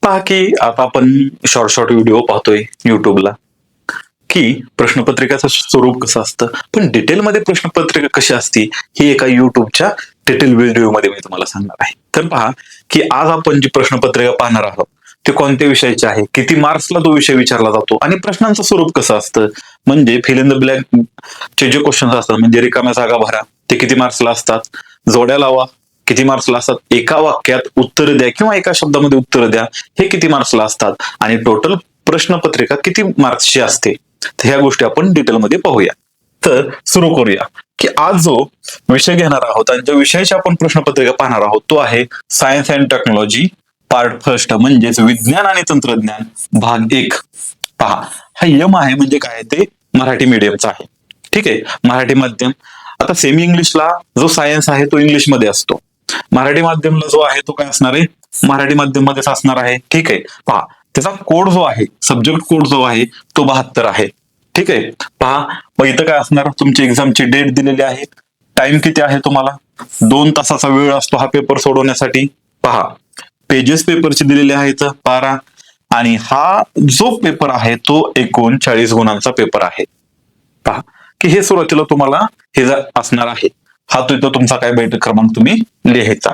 पहा की आता आपण शॉर्ट व्हिडिओ पाहतोय युट्यूबला, की प्रश्नपत्रिकाचं स्वरूप कसं असतं, पण डिटेलमध्ये प्रश्नपत्रिका कशी असते ही एका युट्यूबच्या डिटेल व्हिडिओमध्ये मी तुम्हाला सांगणार आहे. तर पहा की आज आपण जी प्रश्नपत्रिका पाहणार आहोत ते कोणत्या विषयाचे आहे, किती मार्क्सला तो विषय विचारला जातो आणि प्रश्नांचं स्वरूप कसं असतं, म्हणजे फिल इन द ब्लँक चे जे क्वेश्चन असतात म्हणजे रिकाम्या जागा भरा ते किती मार्क्सला असतात, जोड्या लावा किती मार्क्सला असतात, एका वाक्यात उत्तर द्या किंवा एका शब्दामध्ये उत्तर द्या हे किती मार्क्सला असतात आणि टोटल प्रश्नपत्रिका किती मार्क्सची असते. तर ह्या गोष्टी आपण डिटेलमध्ये पाहूया. तर सुरू करूया की आज जो विषय घेणार आहोत आणि ज्या विषयाची आपण प्रश्नपत्रिका पाहणार आहोत तो आहे science and technology part first, म्हणजेच विज्ञान आणि तंत्रज्ञान भाग 1. पहा हा यम आहे म्हणजे काय, ते मराठी मीडियमचा आहे. ठीक आहे, मराठी माध्यम. आता सेमी इंग्लिशला जो सायन्स आहे तो इंग्लिशमध्ये असतो, मराठी माध्यमला जो आहे तो काय असणार आहे, मराठी माध्यम मध्येच असणार आहे. ठीक आहे, पहा त्याचा कोड जो आहे, सब्जेक्ट कोड जो आहे तो 72 आहे. ठीक आहे, पहा मग इथं काय असणार, तुमची एक्झामची डेट दिलेली आहे, टाइम किती आहे तुम्हाला, 2 तासाचा वेळ असतो हा पेपर सोडवण्यासाठी. पहा पेजेस पेपरचे दिलेले आहेत 12 आणि हा जो पेपर आहे तो 39 गुणांचा पेपर आहे. पहा की हे सुरुवातीला तुम्हाला हे असणार आहे, हा तो तुमचा काय बैठक क्रमांक तुम्ही लिहायचा.